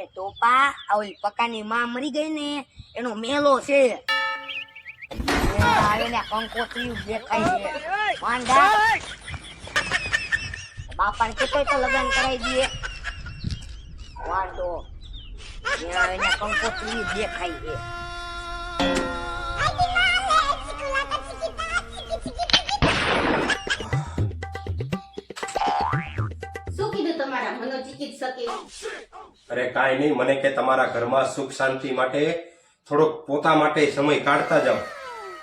એ ટોપા આ ઓલી પકાની માં મરી ગઈ ને એનો મેલો છે. આવીને કંકોત્રી દેખાય છે. વાંઢા બાપાને કહેતો તો લગ્ન કરાવી દઈએ. વાંઢો આવીને કંકોત્રી દેખાય છે. અરે કાંઈ નહીં, મને કે તમારા ઘરમાં સુખ શાંતિ માટે થોડોક પોતા માટે સમય કાઢતા જાઓ.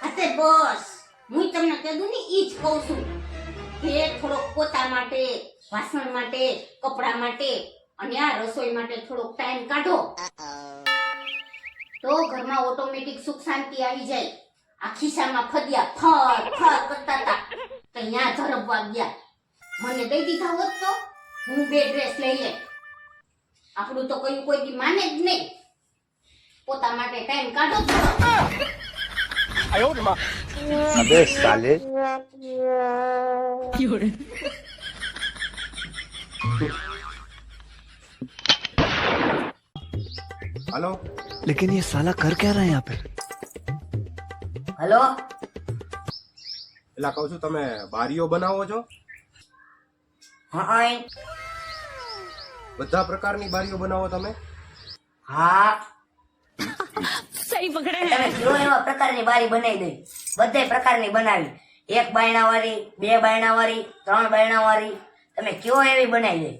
અતે બોસ, હું તમને કીધું ને ઈ જ કહું છું કે થોડોક પોતા માટે, વાસણ માટે, કપડા માટે અને આ રસોઈ માટે થોડોક ટાઈમ કાઢો તો ઘરમાં ઓટોમેટિક સુખ શાંતિ આવી જાય. આ ખિસ્સામાં ફદિયા ફર ફર કરતા હતા તો અહીંયા ધરબવા ગયા. મને દઈ દીધા હોત તો હું 2 ડ્રેસ લઈ લે. આપણું તો કયું કોઈ દી માને જ નહીં. પોતા માટે ટાઈમ કાઢો થોડો. अबे साले હાલો. लेकिन ये साला कर क्या रहा है यहाँ पे? હલો એટલે કહું છું, તમે બારીઓ બનાવો છો? હા બધા પ્રકારની બારીઓ બનાવો તમે? હા તમે જો એવા પ્રકારની બારી બનાવી દઈ. બધે પ્રકારની બનાવી. 1 બાયણા વાળી, 2 બાયણા વાળી, 3 બાયણા વાળી, તમે કયો એવી બનાવી દઈ.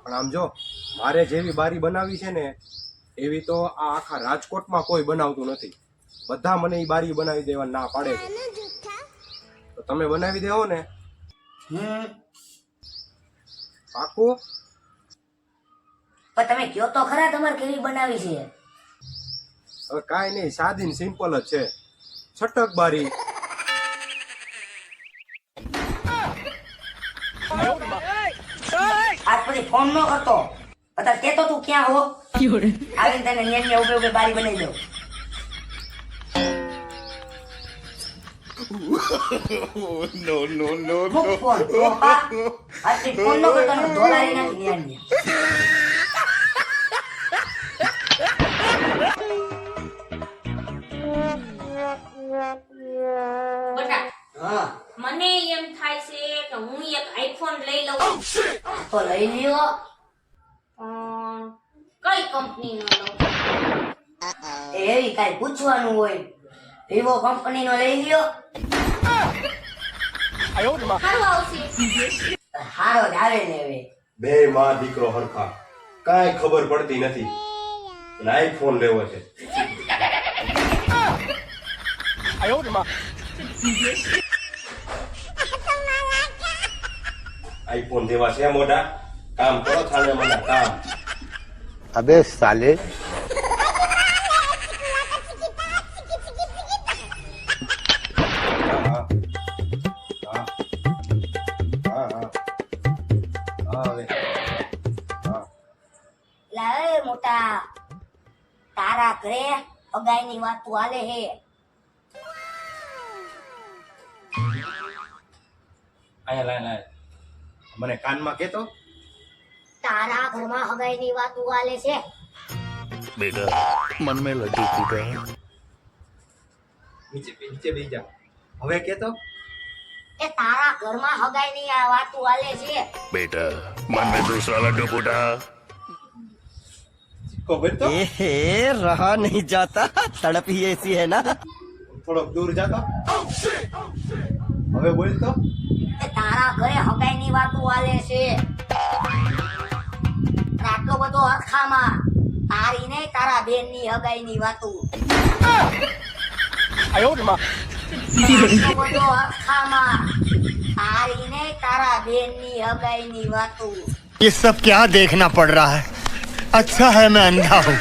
પણ આમ જો, મારે જેવી બારી બનાવી છે ને એવી તો આ આખા રાજકોટમાં કોઈ બનાવતું નથી. બધા મને એ બારી બનાવી દેવા ના પાડે છે. તો તમે બનાવી દેવો ને? પાકું? પણ તમે કયો તો ખરા તમારે કેવી બનાવી છે. હવે કાંઈ નહીં, સાદી ને સિમ્પલ જ છે. છટક બારી. આજ પછી ફોન ન કરતો. અત્યારે કેતો તું ક્યાં હો? આવીને તને ન્યા ઉભે ઉભે બારી બનાવી દઉં. મૂક ફોન. ટોપા. આજથી ફોન ન કરતો ને ધોલારી નાખી ન્યા. બટા, હા મને એમ થાય છે કે હું એક આઈફોન લઈ લઉં. તો લઈ લ્યો. કઈ કંપનીનો લઉં? એવી કાંઈ પૂછવાનું હોય. વિવો કંપનીનો લઈ લ્યો. સારું આવશે. હારો જ આવે ને હવે. બે માં દીકરો હરખા, કાંઈ ખબર પડતી નથી. આઈફોન લેવો છે. આઈફોન જેવા છે મોઢા. કામ કરો થાને મને કામ. अबे साले લાવે મોટા તારા ઘરે અગાઈની વાતો હાલે હે. આયા લાય મને કાનમાં કેતો. તારા ઘરમાં હગાઈની વાતો હાલે છે. बेटा मन में लड्डू फूटा है. નીચે બેસી જા. હવે કેતો. એ તારા ઘરમાં હગાઈની આ વાતો હાલે છે. बेटा मन में दूसरा लड्डू फूटा. ખબર તો रहा नहीं जाता, तड़प ही ऐसी है ना. થોડોક દૂર જાતો. હવે બોલ તો. એ તારા ઘરે હગાઈની વાતો હાલે છે. આટલો બધો અરખામાં તારી ને તારા બેનની હગાઈની વાતો. આટલો બધો અરખામાં તારી ને તારા બેનની હગાઈની વાતો. ये सब क्या देखना पड़ रहा है. अच्छा है मैं अंधा हूँ.